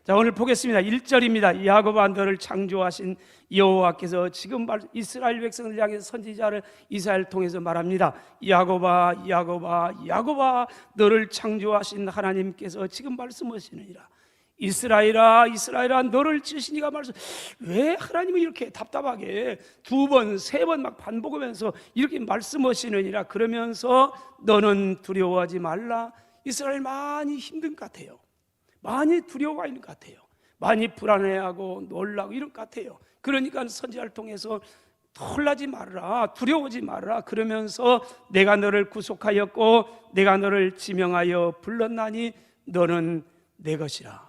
자, 오늘 보겠습니다. 1절입니다. 야곱아, 너를 창조하신 여호와께서 지금 이스라엘 백성을 향해서 선지자를 이사야를 통해서 말합니다. 야곱아, 야곱아, 야곱아, 너를 창조하신 하나님께서 지금 말씀하시느니라. 이스라엘아, 이스라엘아, 너를 지으시니가 말씀. 왜 하나님이 이렇게 답답하게 두 번, 세 번 막 반복하면서 이렇게 말씀하시느니라. 그러면서 너는 두려워하지 말라. 이스라엘 많이 힘든 것 같아요. 많이 두려워가 있는 것 같아요. 많이 불안해하고 놀라고 이런 것 같아요. 그러니까 선지자를 통해서 놀라지 말라, 두려워하지 말라. 그러면서 내가 너를 구속하였고 내가 너를 지명하여 불렀나니 너는 내 것이라.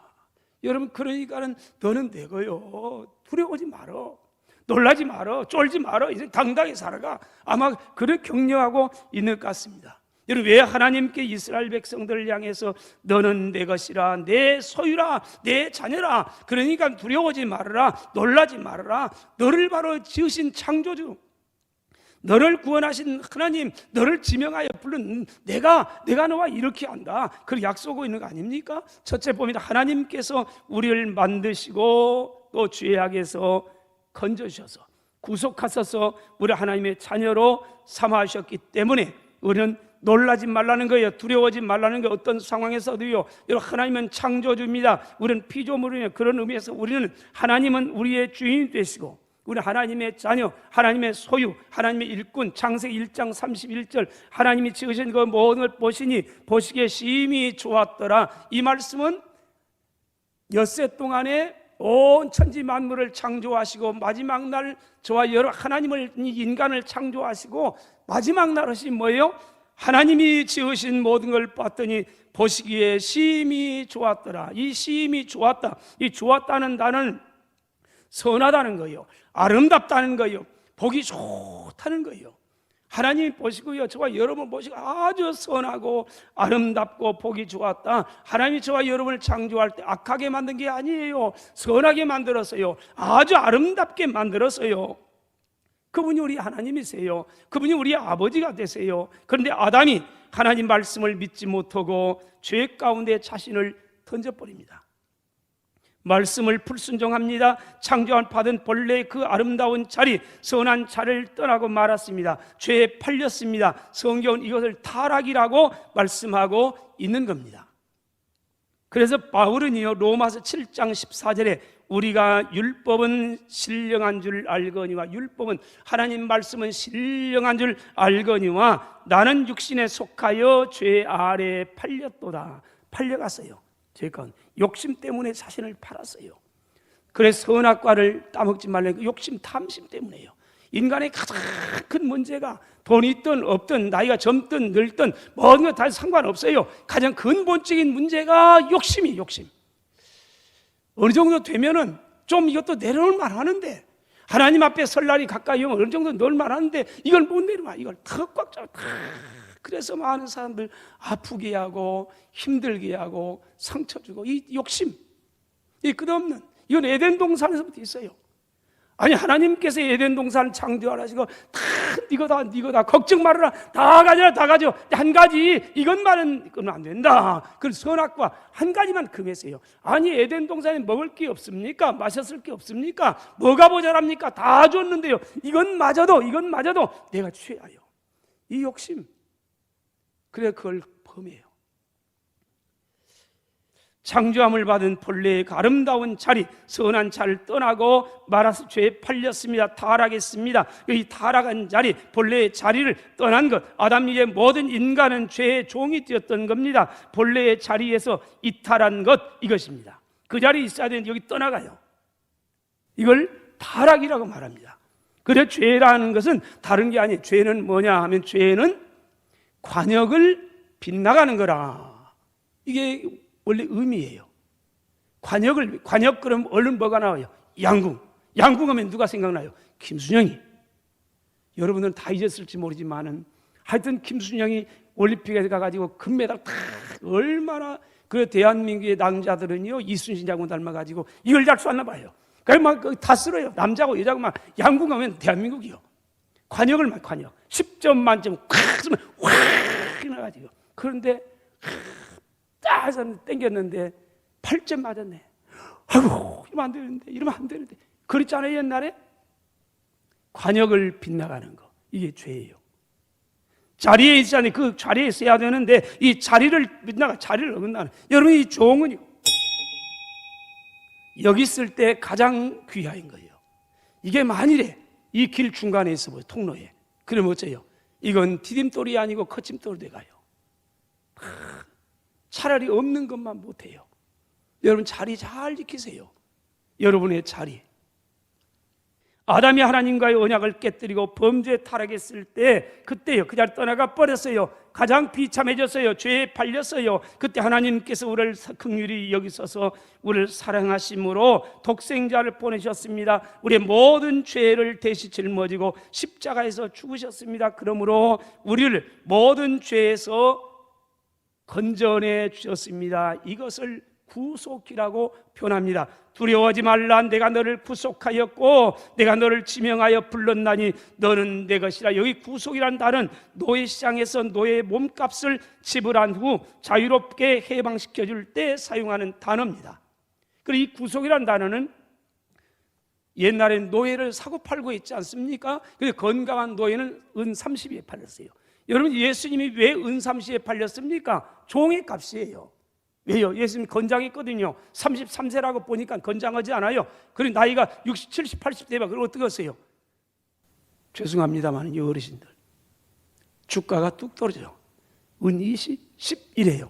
여러분, 그러니까는 너는 내 거요. 두려워하지 말어, 놀라지 말어, 쫄지 말어. 이제 당당히 살아가. 아마 그런 격려하고 있는 것 같습니다. 여러분, 왜 하나님께 이스라엘 백성들을 향해서 너는 내 것이라, 내 소유라, 내 자녀라, 그러니까 두려워하지 말아라, 놀라지 말아라. 너를 바로 지으신 창조주, 너를 구원하신 하나님, 너를 지명하여 부른 내가 너와 이렇게 한다, 그렇게 약속하고 있는 거 아닙니까? 첫째 봅니다. 하나님께서 우리를 만드시고 또 죄악에서 건져주셔서 구속하셔서 우리 하나님의 자녀로 삼아주셨기 때문에 우리는 놀라지 말라는 거예요. 두려워하지 말라는 거예요. 어떤 상황에서도요. 여러분, 하나님은 창조주입니다. 우리는 피조물이에요. 그런 의미에서 우리는, 하나님은 우리의 주인이 되시고 우리는 하나님의 자녀, 하나님의 소유, 하나님의 일꾼. 창세기 1장 31절 하나님이 지으신 그 모든 걸 보시기에 심히 좋았더라. 이 말씀은 엿새 동안에 온 천지 만물을 창조하시고 마지막 날 저와 여러 하나님을, 인간을 창조하시고 마지막 날 하신 뭐예요? 하나님이 지으신 모든 걸 봤더니 보시기에 심히 좋았더라. 이 심히 좋았다, 이 좋았다는 단어는 선하다는 거예요. 아름답다는 거예요. 보기 좋다는 거예요. 하나님이 보시고요, 저와 여러분 보시고 아주 선하고 아름답고 보기 좋았다. 하나님이 저와 여러분을 창조할 때 악하게 만든 게 아니에요. 선하게 만들었어요. 아주 아름답게 만들었어요. 그분이 우리 하나님이세요. 그분이 우리 아버지가 되세요. 그런데 아담이 하나님 말씀을 믿지 못하고 죄 가운데 자신을 던져버립니다. 말씀을 불순종합니다. 창조한 받은 본래의 그 아름다운 자리, 선한 자리를 떠나고 말았습니다. 죄에 팔렸습니다. 성경은 이것을 타락이라고 말씀하고 있는 겁니다. 그래서 바울은요, 로마서 7장 14절에 우리가 율법은 신령한 줄 알거니와, 율법은, 하나님 말씀은 신령한 줄 알거니와 나는 육신에 속하여 죄 아래에 팔렸도다. 팔려갔어요. 제가 욕심 때문에 자신을 팔았어요. 그래서 선악과를 따먹지 말라는 욕심, 탐심 때문에요. 인간의 가장 큰 문제가 돈이 있든 없든 나이가 젊든 늙든 모든 것 다 상관없어요. 가장 근본적인 문제가 욕심이, 욕심. 어느 정도 되면은 좀 이것도 내려올 만하는데, 하나님 앞에 설 날이 가까이 오면 어느 정도 넣을 만하는데 이걸 못 내려와. 이걸 더 꽉 잡아. 그래서 많은 사람들 아프게 하고 힘들게 하고 상처 주고, 이 욕심, 이 끝없는, 이건 에덴 동산에서부터 있어요. 아니, 하나님께서 에덴 동산 창조하시고 다 이거다 걱정 말아라, 다 가져라, 다 가져. 한 가지 이것만은 그러면 안 된다. 그 선악과 한 가지만 금했어요. 아니, 에덴 동산에 먹을 게 없습니까? 마셨을 게 없습니까? 뭐가 모자랍니까? 다 줬는데요, 이것마저도 내가 취하여, 이 욕심, 그래 그걸 범해요. 창조함을 받은 본래의 그 아름다운 자리, 선한 자를 떠나고 말아서 죄에 팔렸습니다. 타락했습니다. 이 타락한 자리, 본래의 자리를 떠난 것, 아담 이후의 모든 인간은 죄의 종이 되었던 겁니다. 본래의 자리에서 이탈한 것, 이것입니다. 그 자리에 있어야 되는데 여기 떠나가요. 이걸 타락이라고 말합니다. 그래, 죄라는 것은 다른 게 아니에요. 죄는 뭐냐 하면, 죄는 관역을 빗나가는 거라. 이게 원래 의미예요. 관역 그럼 얼른 뭐가 나와요? 양궁 하면 누가 생각나요? 김순영이. 여러분들은 다 잊었을지 모르지만은 하여튼 김순영이 올림픽에 가가지고 금메달 탁, 얼마나, 그 대한민국의 남자들은요 이순신 장군 닮아가지고 이걸 잘 쐈나 봐요. 그래서 막 다 쓸어요. 남자고 여자고 막 양궁하면 대한민국이요. 관역을 막, 관역 10점 만점 콱 쓰면 확 나가지고. 그런데 딱 땡겼는데 8점 맞았네. 아이고 이러면 안 되는데, 이러면 안 되는데. 그랬잖아요. 옛날에 관역을 빗나가는 거, 이게 죄예요. 자리에 있잖아요. 그 자리에 있어야 되는데 이 자리를 빗나가, 자리를 어긋나는. 여러분, 이 종은요, 여기 있을 때 가장 귀하인 거예요. 이게 만일에 이 길 중간에 있어 보여, 통로에. 그러면 어째요? 이건 디딤돌이 아니고 거침돌 돼 가요. 차라리 없는 것만 못해요. 여러분, 자리 잘 지키세요. 여러분의 자리. 아담이 하나님과의 언약을 깨뜨리고 범죄에 타락했을 때, 그때요, 그 자리 떠나가 버렸어요. 가장 비참해졌어요. 죄에 팔렸어요. 그때 하나님께서 우리를 긍휼히 여기셔서 우리를 사랑하심으로 독생자를 보내셨습니다. 우리의 모든 죄를 대신 짊어지고 십자가에서 죽으셨습니다. 그러므로 우리를 모든 죄에서 건져내 주셨습니다. 이것을 구속이라고 표현합니다. 두려워하지 말라. 내가 너를 구속하였고 내가 너를 지명하여 불렀나니 너는 내 것이라. 여기 구속이란 단어는 노예시장에서 노예의 몸값을 지불한 후 자유롭게 해방시켜줄 때 사용하는 단어입니다. 그리고 이 구속이란 단어는 옛날엔 노예를 사고 팔고 있지 않습니까? 근데 건강한 노예는 은 30에 팔렸어요. 여러분, 예수님이 왜 은 30에 팔렸습니까? 종의 값이에요. 왜요? 예수님 건장했거든요. 33세라고 보니까 건장하지 않아요. 그리고 나이가 60, 70, 80대면 그럼 어떻게 하세요? 죄송합니다만 이 어르신들 주가가 뚝 떨어져요. 은 20, 11이에요.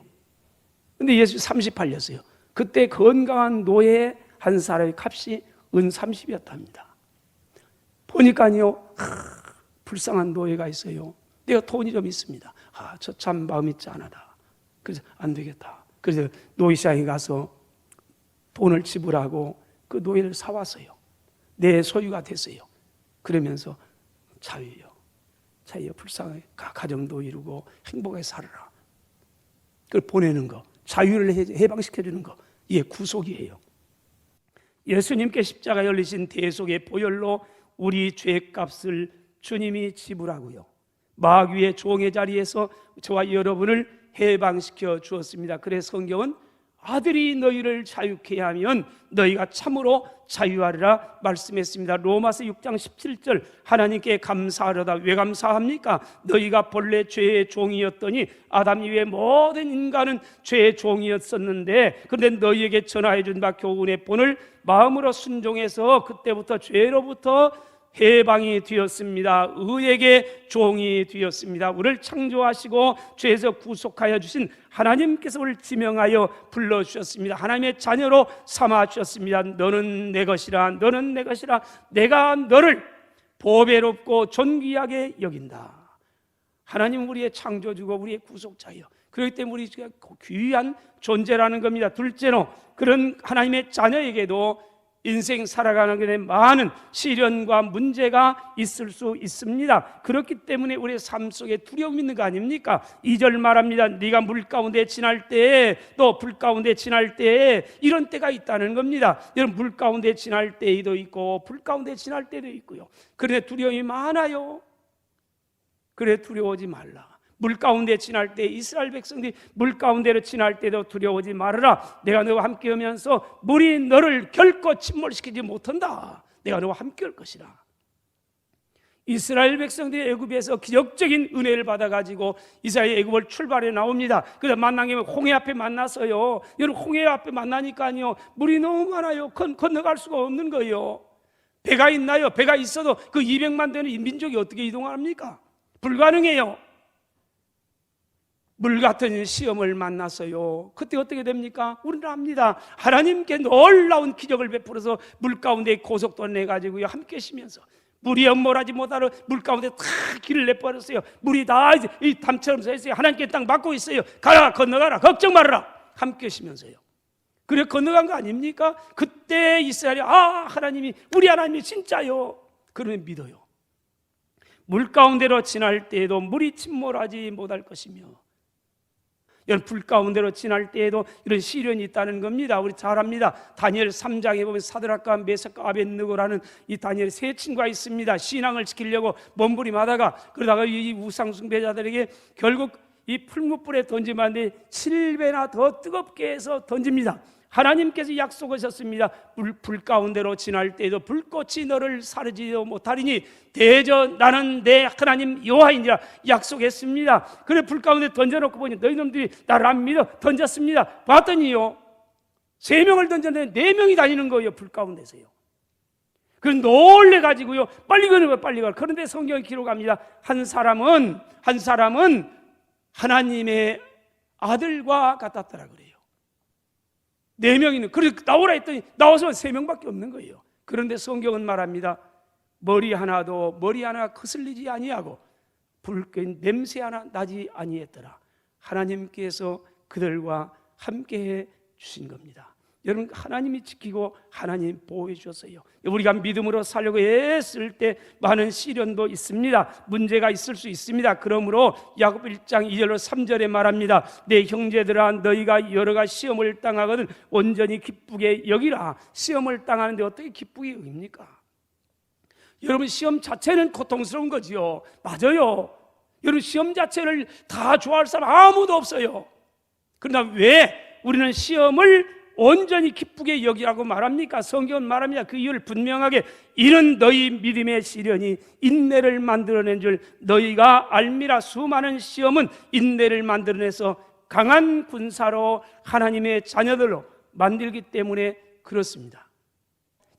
근데 예수 30 팔렸어요. 그때 건강한 노예 한 사람의 값이 은 30이었답니다. 보니까요, 불쌍한 노예가 있어요. 내가 돈이 좀 있습니다. 저 참 마음이 짠하다. 그래서 안 되겠다. 그래서 노예시장에 가서 돈을 지불하고 그 노예를 사왔어요. 내 소유가 됐어요. 그러면서 자유요, 불쌍하게 가정도 이루고 행복하게 살아라. 그걸 보내는 거, 자유를 해방시켜주는 거, 이게 구속이에요. 예수님께 십자가 열리신 대속의 보혈로 우리 죄값을 주님이 지불하고요, 마귀의 종의 자리에서 저와 여러분을 해방시켜 주었습니다. 그래서 성경은 아들이 너희를 자유케 하면 너희가 참으로 자유하리라 말씀했습니다. 로마서 6장 17절, 하나님께 감사하려다. 왜 감사합니까? 너희가 본래 죄의 종이었더니 아담 이외 모든 인간은 죄의 종이었었는데, 그런데 너희에게 전하여 준 바 교훈의 본을 마음으로 순종해서 그때부터 죄로부터 해방이 되었습니다. 의에게 종이 되었습니다. 우리를 창조하시고 죄에서 구속하여 주신 하나님께서 우리를 지명하여 불러주셨습니다. 하나님의 자녀로 삼아주셨습니다. 너는 내 것이라, 너는 내 것이라. 내가 너를 보배롭고 존귀하게 여긴다. 하나님 우리의 창조주고 우리의 구속자예요. 그렇기 때문에 우리가 귀한 존재라는 겁니다. 둘째로, 그런 하나님의 자녀에게도 인생 살아가는 것에 많은 시련과 문제가 있을 수 있습니다. 그렇기 때문에 우리의 삶 속에 두려움이 있는 거 아닙니까? 2절 말합니다. 네가 물 가운데 지날 때에, 또 불 가운데 지날 때에, 이런 때가 있다는 겁니다. 여러분, 물 가운데 지날 때도 있고 불 가운데 지날 때도 있고요. 그런데 두려움이 많아요. 그래, 두려워하지 말라. 물 가운데 지날 때, 이스라엘 백성들이 물 가운데로 지날 때도 두려워하지 말아라. 내가 너와 함께 하면서 물이 너를 결코 침몰시키지 못한다. 내가 너와 함께 할 것이라. 이스라엘 백성들이 애굽에서 기적적인 은혜를 받아가지고 이스라엘 애굽을 출발해 나옵니다. 그래서 만난 김에 홍해 앞에 만났어요. 여러분, 홍해 앞에 만나니까요, 물이 너무 많아요. 건너갈 수가 없는 거예요. 배가 있나요? 배가 있어도 그 200만 되는 민족이 어떻게 이동합니까? 불가능해요. 물 같은 시험을 만났어요. 그때 어떻게 됩니까? 우리는 압니다. 하나님께 놀라운 기적을 베풀어서 물 가운데 고속도로 내가지고요, 함께 쉬면서 물이 엄몰하지 못하러 물 가운데 다 길을 내버렸어요. 물이 다 이제 이 담처럼 서 있어요. 하나님께 딱 막고 있어요. 가라, 건너가라, 걱정 말아라. 함께 쉬면서요. 그래, 건너간 거 아닙니까? 그때 이스라엘이 하나님이, 우리 하나님이 진짜요. 그러면 믿어요. 물 가운데로 지날 때에도 물이 침몰하지 못할 것이며, 여러분, 불 가운데로 지날 때에도 이런 시련이 있다는 겁니다. 우리 잘 압니다. 다니엘 3장에 보면 사드락과 메삭과 아벳느고라는 이 다니엘 세 친구가 있습니다. 신앙을 지키려고 몸부림하다가, 그러다가 이 우상 숭배자들에게 결국 이 풀무불에 던지면 안 돼, 7배나 더 뜨겁게 해서 던집니다. 하나님께서 약속하셨습니다. 불 가운데로 지날 때에도 불꽃이 너를 사르지도 못하리니 대저 나는 내 하나님 여호와이니라 약속했습니다. 그래 불 가운데 던져놓고 보니 너희 놈들이 나를 안 믿어 던졌습니다. 봤더니요 3명을 던졌는데 4명이 다니는 거예요. 불 가운데서요. 그래서 놀래가지고요 빨리 가는 거예요. 빨리 가. 그런데 성경에 기록합니다. 한 사람은 하나님의 아들과 같았더라 그래요. 4명이는 그래서 나오라 했더니 나와서 3명밖에 없는 거예요. 그런데 성경은 말합니다. 머리 하나 거슬리지 아니하고 불끈 냄새 하나 나지 아니했더라. 하나님께서 그들과 함께해 주신 겁니다. 여러분 하나님이 지키고 하나님 보호해 주셨어요. 우리가 믿음으로 살려고 애쓸 때 많은 시련도 있습니다. 문제가 있을 수 있습니다. 그러므로 야고보 1장 2절로 3절에 말합니다. 내 형제들아 너희가 여러 가지 시험을 당하거든 온전히 기쁘게 여기라. 시험을 당하는데 어떻게 기쁘게 여깁니까? 여러분 시험 자체는 고통스러운 거지요. 맞아요. 여러분 시험 자체를 다 좋아할 사람 아무도 없어요. 그러나 왜 우리는 시험을 온전히 기쁘게 여기라고 말합니까? 성경은 말합니다. 그 이유를 분명하게 이는 너희 믿음의 시련이 인내를 만들어낸 줄 너희가 알미라. 수많은 시험은 인내를 만들어내서 강한 군사로 하나님의 자녀들로 만들기 때문에 그렇습니다.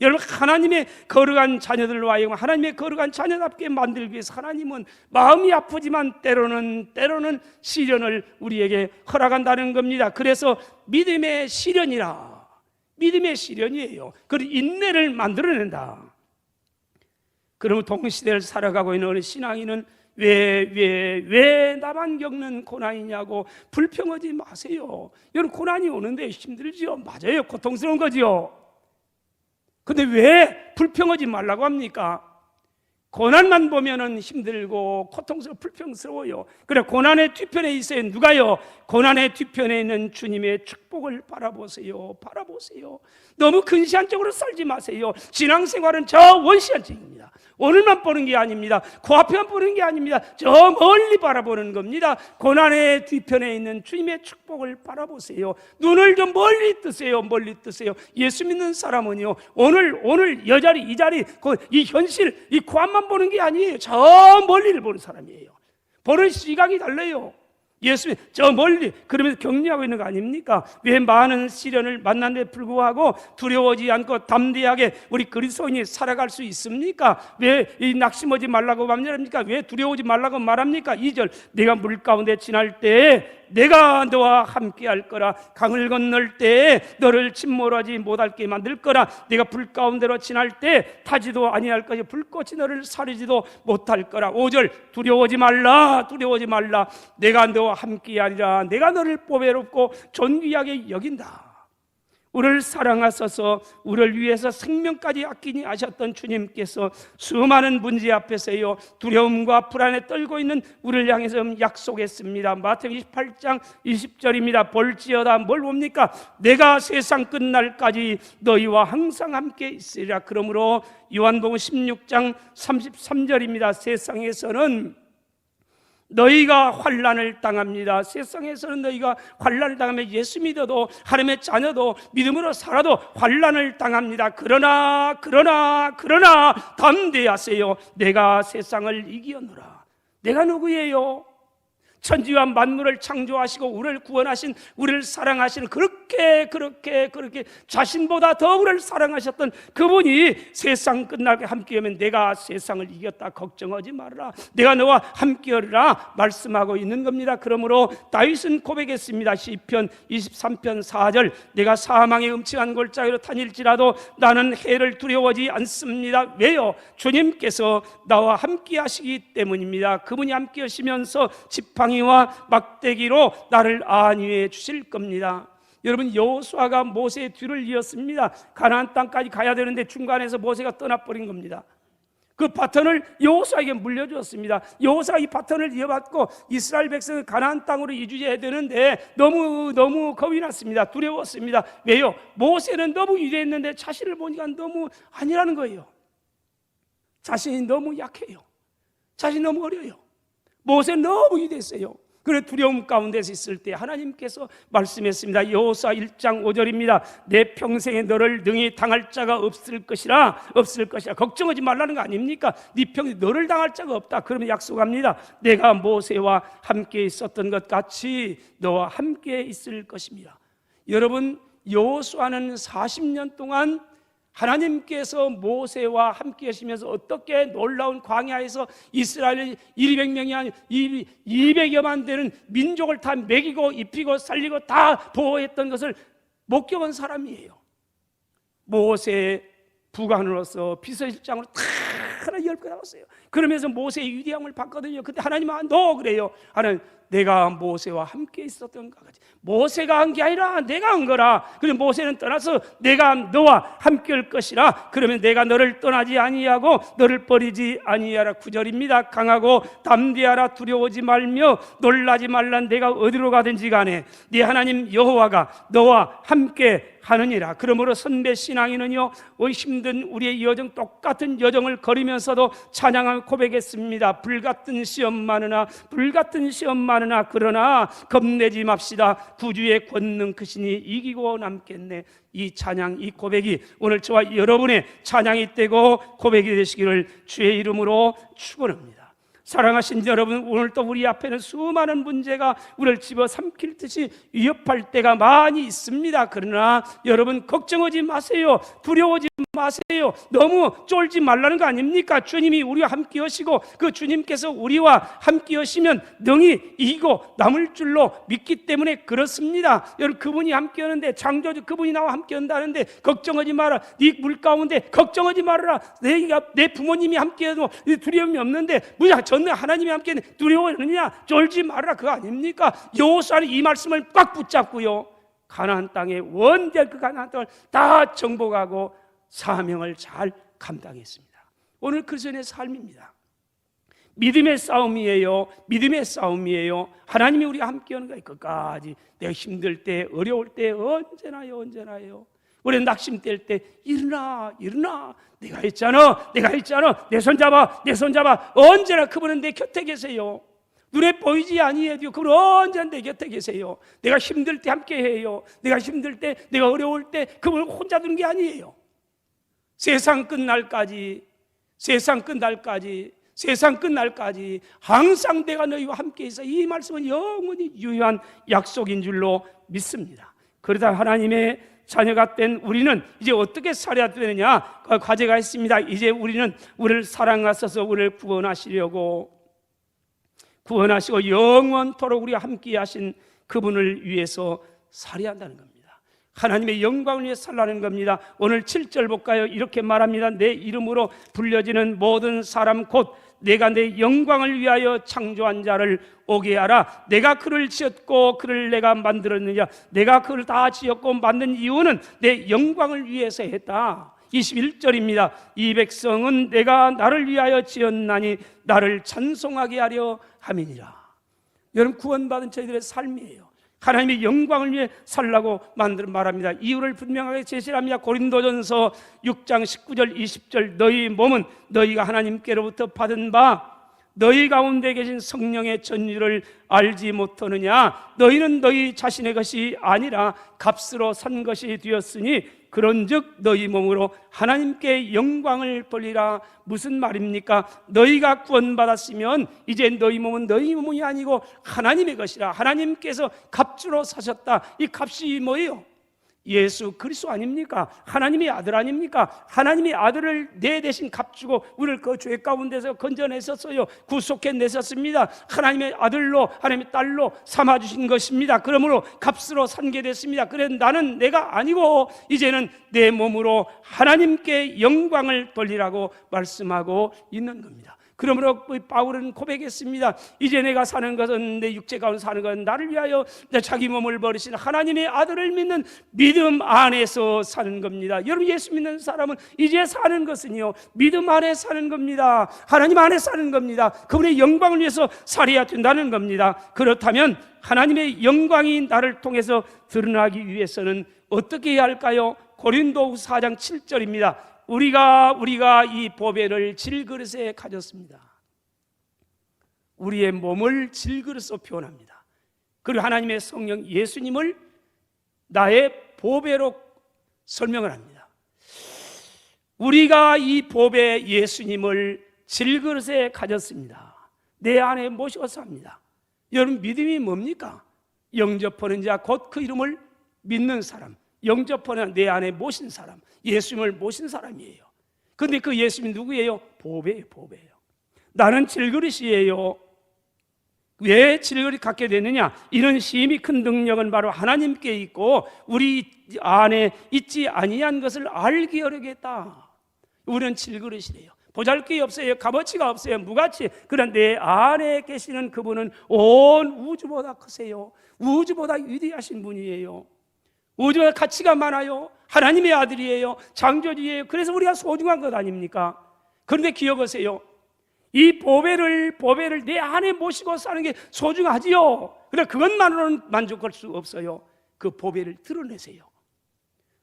여러분 하나님의 거룩한 자녀들로 하여금 하나님의 거룩한 자녀답게 만들기 위해서 하나님은 마음이 아프지만 때로는 시련을 우리에게 허락한다는 겁니다. 그래서 믿음의 시련이라. 믿음의 시련이에요. 그리고 인내를 만들어낸다. 그러면 동시대를 살아가고 있는 어느 신앙인은 왜 나만 겪는 고난이냐고 불평하지 마세요. 여러분 고난이 오는데 힘들지요. 맞아요. 고통스러운 거지요. 근데 왜 불평하지 말라고 합니까? 고난만 보면은 힘들고 고통스럽고 불평스러워요. 그래 고난의 뒤편에 있어요. 누가요? 고난의 뒤편에 있는 주님의 축복을 바라보세요. 너무 근시안적으로 살지 마세요. 신앙생활은 저 원시안적입니다. 오늘만 보는 게 아닙니다. 코앞에만 보는 게 아닙니다. 저 멀리 바라보는 겁니다. 고난의 뒤편에 있는 주님의 축복을 바라보세요. 눈을 좀 멀리 뜨세요. 예수 믿는 사람은요 오늘 이 자리 이 현실 이 코앞만 보는 게 아니에요. 저 멀리를 보는 사람이에요. 보는 시각이 달라요. 예수님 저 멀리 그러면서 격려하고 있는 거 아닙니까? 왜 많은 시련을 만난데 불구하고 두려워하지 않고 담대하게 우리 그리스도인이 살아갈 수 있습니까? 왜 이 낙심하지 말라고 말합니까? 왜 두려워하지 말라고 말합니까? 2절 내가 물 가운데 지날 때 내가 너와 함께 할 거라. 강을 건널 때 너를 침몰하지 못하게 만들 거라. 내가 불 가운데로 지날 때 타지도 아니할 것이 불꽃이 너를 사르지도 못할 거라. 5절 두려워하지 말라. 내가 너와 함께 하리라. 내가 너를 보배롭고 존귀하게 여긴다. 우리를 사랑하셔서 우리를 위해서 생명까지 아끼니 하셨던 주님께서 수많은 문제 앞에서요 두려움과 불안에 떨고 있는 우리를 향해서 약속했습니다. 마태복음 28장 20절입니다. 볼지어다 뭘 봅니까? 내가 세상 끝날까지 너희와 항상 함께 있으리라. 그러므로 요한복음 16장 33절입니다. 세상에서는 너희가 환난을 당합니다. 세상에서는 너희가 환난을 당하면 예수 믿어도 하나님의 자녀도 믿음으로 살아도 환난을 당합니다. 그러나 담대하세요. 내가 세상을 이기었노라. 내가 누구예요? 천지와 만물을 창조하시고 우리를 구원하신 우리를 사랑하시는 그렇게 자신보다 더 우리를 사랑하셨던 그분이 세상 끝나게 함께하면 내가 세상을 이겼다 걱정하지 말아라. 내가 너와 함께하리라 말씀하고 있는 겁니다. 그러므로 다윗은 고백했습니다. 시편 23편 4절 내가 사망의 음침한 골짜기로 다닐지라도 나는 해를 두려워하지 않습니다. 왜요? 주님께서 나와 함께 하시기 때문입니다. 그분이 함께 하시면서 지팡이와 막대기로 나를 안위해 주실 겁니다. 여러분 여호수아가 모세의 뒤를 이었습니다. 가나안 땅까지 가야 되는데 중간에서 모세가 떠나버린 겁니다. 그 바톤을 여호수아에게 물려주었습니다. 여호수아가 이 바톤을 이어받고 이스라엘 백성을 가나안 땅으로 이주해야 되는데 너무 겁이 났습니다. 두려웠습니다. 왜요? 모세는 너무 위대했는데 자신을 보니까 너무 아니라는 거예요. 자신이 너무 약해요. 자신이 너무 어려요. 모세는 너무 위대했어요. 그래 두려움 가운데서 있을 때 하나님께서 말씀했습니다. 여호수아 1장 5절입니다. 내 평생에 너를 능히 당할 자가 없을 것이라 걱정하지 말라는 거 아닙니까? 네 평생 너를 당할 자가 없다. 그러면 약속합니다. 내가 모세와 함께 있었던 것 같이 너와 함께 있을 것입니다. 여러분, 여호수아는 40년 동안 하나님께서 모세와 함께 하시면서 어떻게 놀라운 광야에서 이스라엘 200명이 아니라 200여만 되는 민족을 다 먹이고 입히고 살리고 다 보호했던 것을 목격한 사람이에요. 모세의 부관으로서 비서실장으로 다 하나 열고 나왔어요. 그러면서 모세의 위대함을 봤거든요. 근데 하나님은 너 그래요. 하나님, 내가 모세와 함께 있었던 것 같이. 모세가 한 게 아니라 내가 한 거라. 그래 모세는 떠나서 내가 너와 함께 할 것이라. 그러면 내가 너를 떠나지 아니하고 너를 버리지 아니하라. 9절입니다. 강하고 담대하라. 두려워하지 말며 놀라지 말라. 내가 어디로 가든지 간에 네 하나님 여호와가 너와 함께 하느니라. 그러므로 선배 신앙인은요, 힘든 우리의 여정, 똑같은 여정을 걸으면서도 찬양하며 고백했습니다. 불같은 시험 많으나 그러나 겁내지 맙시다. 구주의 권능 크시니 이기고 남겠네. 이 찬양, 이 고백이 오늘 저와 여러분의 찬양이 되고 고백이 되시기를 주의 이름으로 축원합니다. 사랑하신 여러분, 오늘 또 우리 앞에는 수많은 문제가 우리를 집어삼킬 듯이 위협할 때가 많이 있습니다. 그러나 여러분 걱정하지 마세요. 두려워하지 마세요. 너무 쫄지 말라는 거 아닙니까? 주님이 우리와 함께 하시고 그 주님께서 우리와 함께 하시면 능히 이기고 남을 줄로 믿기 때문에 그렇습니다. 여러분, 그분이 함께 하는데, 창조주 그분이 나와 함께 한다는데 걱정하지 마라. 네 물 가운데 걱정하지 말아라. 내 부모님이 함께 해도 두려움이 없는데 무슨 전능 하나님이 함께 두려워하느냐? 쫄지 말아라. 그거 아닙니까? 여호수아는 이 말씀을 꽉 붙잡고요, 가나안 땅에 원대한 그 가나안 땅을 다 정복하고 사명을 잘 감당했습니다. 오늘 그리스도인의 삶입니다. 믿음의 싸움이에요. 믿음의 싸움이에요. 하나님이 우리와 함께하는 거예요. 끝까지. 내가 힘들 때, 어려울 때 언제나요. 우리 낙심될 때 일어나. 내가 있잖아. 내 손 잡아. 언제나 그분은 내 곁에 계세요. 눈에 보이지 아니해도 그분 언제나 내 곁에 계세요. 내가 힘들 때 함께해요. 내가 힘들 때, 내가 어려울 때 그분은 혼자 두는 게 아니에요. 세상 끝날까지 항상 내가 너희와 함께 있어. 이 말씀은 영원히 유효한 약속인 줄로 믿습니다. 그러다 하나님의 자녀가 된 우리는 이제 어떻게 살아야 되느냐? 과제가 있습니다. 이제 우리는 우리를 사랑하셔서 우리를 구원하시고 영원토록 우리와 함께 하신 그분을 위해서 살아야 한다는 겁니다. 하나님의 영광을 위해 살라는 겁니다. 오늘 7절 볼까요? 이렇게 말합니다. 내 이름으로 불려지는 모든 사람 곧 내가 내 영광을 위하여 창조한 자를 오게 하라. 내가 그를 지었고 그를 내가 만들었느냐? 내가 그를 다 지었고 만든 이유는 내 영광을 위해서 했다. 21절입니다. 이 백성은 내가 나를 위하여 지었나니 나를 찬송하게 하려 함이니라. 여러분, 구원받은 저희들의 삶이에요. 하나님의 영광을 위해 살라고 말합니다. 이유를 분명하게 제시합니다. 고린도전서 6장 19절 20절 너희 몸은 너희가 하나님께로부터 받은 바 너희 가운데 계신 성령의 전율을 알지 못하느냐? 너희는 너희 자신의 것이 아니라 값으로 산 것이 되었으니 그런즉 너희 몸으로 하나님께 영광을 돌리라. 무슨 말입니까? 너희가 구원받았으면 이제 너희 몸은 너희 몸이 아니고 하나님의 것이라. 하나님께서 값주로 사셨다. 이 값이 뭐예요? 예수 그리스도 아닙니까? 하나님의 아들 아닙니까? 하나님의 아들을 내 대신 값주고 우리를 그 죄 가운데서 건져내셨어요. 구속해내셨습니다. 하나님의 아들로, 하나님의 딸로 삼아주신 것입니다. 그러므로 값으로 산게 됐습니다. 그래 나는 내가 아니고 이제는 내 몸으로 하나님께 영광을 돌리라고 말씀하고 있는 겁니다. 그러므로 바울은 고백했습니다. 이제 내가 사는 것은 내 육체 가운데 사는 것은 나를 위하여 내 자기 몸을 버리신 하나님의 아들을 믿는 믿음 안에서 사는 겁니다. 여러분, 예수 믿는 사람은 이제 사는 것은요, 믿음 안에 사는 겁니다. 하나님 안에 사는 겁니다. 그분의 영광을 위해서 살아야 된다는 겁니다. 그렇다면 하나님의 영광이 나를 통해서 드러나기 위해서는 어떻게 해야 할까요? 고린도후서 4장 7절입니다. 우리가 이 보배를 질그릇에 가졌습니다. 우리의 몸을 질그릇으로 표현합니다. 그리고 하나님의 성령 예수님을 나의 보배로 설명을 합니다. 우리가 이 보배 예수님을 질그릇에 가졌습니다. 내 안에 모셔서 합니다. 여러분, 믿음이 뭡니까? 영접하는 자, 곧 그 이름을 믿는 사람, 영접하는 내 안에 모신 사람, 예수님을 모신 사람이에요. 그런데 그 예수님이 누구예요? 보배예요. 보배예요. 나는 질그릇이에요. 왜 질그릇 갖게 되느냐? 이런 심히 큰 능력은 바로 하나님께 있고 우리 안에 있지 아니한 것을 알게 하려겠다. 우리는 질그릇이래요. 보잘것이 없어요. 값어치가 없어요. 무가치. 그러나 내 안에 계시는 그분은 온 우주보다 크세요. 우주보다 위대하신 분이에요. 우주보다 가치가 많아요. 하나님의 아들이에요. 창조주예요. 그래서 우리가 소중한 것 아닙니까? 그런데 기억하세요. 이 보배를 내 안에 모시고 사는 게 소중하지요. 그러나 그것만으로는 만족할 수 없어요. 그 보배를 드러내세요.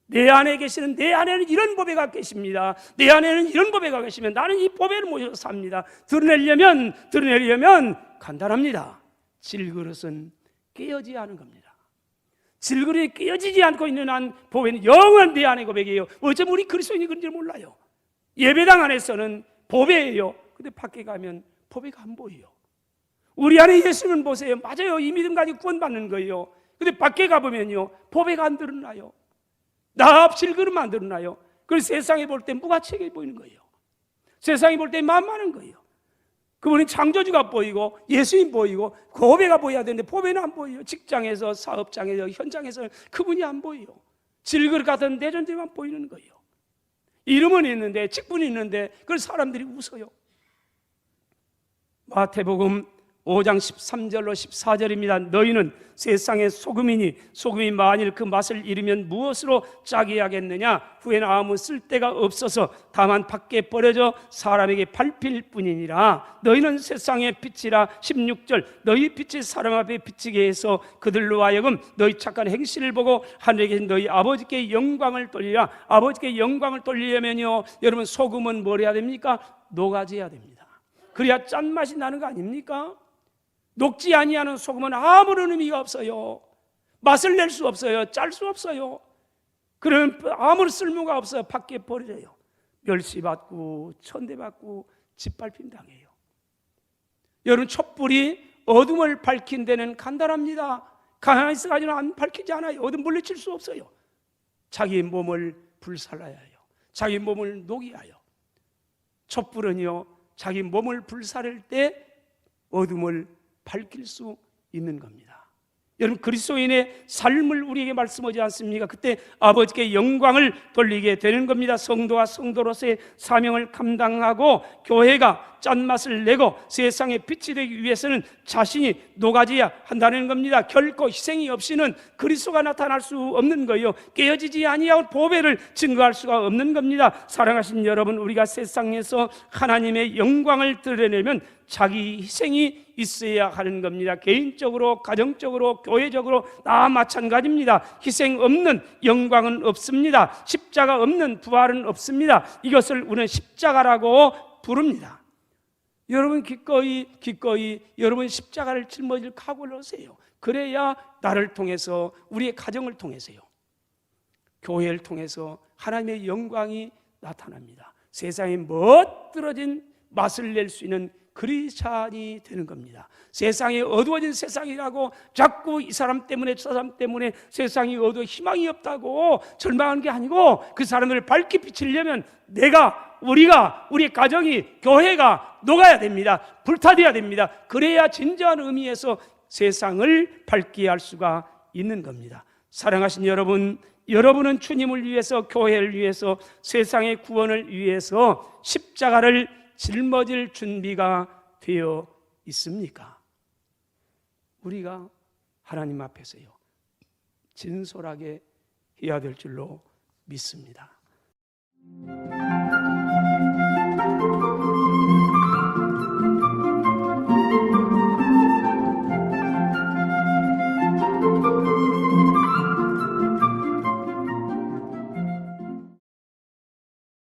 내 안에 계시는, 내 안에는 이런 보배가 계십니다. 내 안에는 이런 보배가 계시면 나는 이 보배를 모셔서 삽니다. 드러내려면 간단합니다. 질그릇은 깨어지지 않은 겁니다. 질그릇이 깨어지지 않고 있는 한 보배는 영원한 내 안의 고백이에요. 어쩌면 우리 그리스도인이 그런지 몰라요. 예배당 안에서는 보배예요. 근데 밖에 가면 보배가 안 보여요. 우리 안에 예수님은 보세요. 맞아요. 이 믿음 가지고 구원받는 거예요. 근데 밖에 가보면요, 보배가 안 드러나요. 나 질그릇만 드러나요. 그래서 세상에 볼 때 무가치하게 보이는 거예요. 세상에 볼 때 만만한 거예요. 그분이 창조주가 보이고 예수님 보이고 보배가 보여야 되는데 보배는 안 보여요. 직장에서, 사업장에서, 현장에서 그분이 안 보여요. 질그릇 같은 내 존재만 보이는 거예요. 이름은 있는데, 직분이 있는데 그걸 사람들이 웃어요. 마태복음 5장 13절로 14절입니다. 너희는 세상의 소금이니 소금이 만일 그 맛을 잃으면 무엇으로 짜게 하겠느냐? 후에는 아무 쓸데가 없어서 다만 밖에 버려져 사람에게 밟힐 뿐이니라. 너희는 세상의 빛이라. 16절 너희 빛이 사람 앞에 비치게 해서 그들로 하여금 너희 착한 행실을 보고 하늘에 계신 너희 아버지께 영광을 돌리라. 아버지께 영광을 돌리려면요, 여러분, 소금은 뭘 해야 됩니까? 녹아져야 됩니다. 그래야 짠맛이 나는 거 아닙니까? 녹지 아니하는 소금은 아무런 의미가 없어요. 맛을 낼 수 없어요. 짤 수 없어요. 그러면 아무런 쓸모가 없어요. 밖에 버려져요. 멸시받고 천대받고 짓밟힘 당해요. 여러분, 촛불이 어둠을 밝힌 데는 간단합니다. 가만히 있어가지고 안 밝히지 않아요. 어둠 물리칠 수 없어요. 자기 몸을 불살라야 해요. 자기 몸을 녹여야 해요. 촛불은요, 자기 몸을 불사를 때 어둠을 밝힐 수 있는 겁니다. 여러분, 그리스도인의 삶을 우리에게 말씀하지 않습니까? 그때 아버지께 영광을 돌리게 되는 겁니다. 성도와 성도로서의 사명을 감당하고 교회가 짠맛을 내고 세상에 빛이 되기 위해서는 자신이 녹아져야 한다는 겁니다. 결코 희생이 없이는 그리스도가 나타날 수 없는 거예요. 깨어지지 아니하고 보배를 증거할 수가 없는 겁니다. 사랑하신 여러분, 우리가 세상에서 하나님의 영광을 드러내면 자기 희생이 있어야 하는 겁니다. 개인적으로, 가정적으로, 교회적으로 다 마찬가지입니다. 희생 없는 영광은 없습니다. 십자가 없는 부활은 없습니다. 이것을 우리는 십자가라고 부릅니다. 여러분, 기꺼이 여러분 십자가를 짊어질 각오를 하세요. 그래야 나를 통해서, 우리의 가정을 통해서요, 교회를 통해서 하나님의 영광이 나타납니다. 세상에 멋들어진 맛을 낼 수 있는 크리스찬이 되는 겁니다. 세상에 어두워진 세상이라고 자꾸 이 사람 때문에 저 사람 때문에 세상이 어두워 희망이 없다고 절망하는 게 아니고, 그 사람들을 밝게 비치려면 우리가 우리 가정이, 교회가 녹아야 됩니다. 불타돼야 됩니다. 그래야 진정한 의미에서 세상을 밝게 할 수가 있는 겁니다. 사랑하신 여러분, 여러분은 주님을 위해서, 교회를 위해서, 세상의 구원을 위해서 십자가를 짊어질 준비가 되어 있습니까? 우리가 하나님 앞에서요, 진솔하게 해야 될 줄로 믿습니다.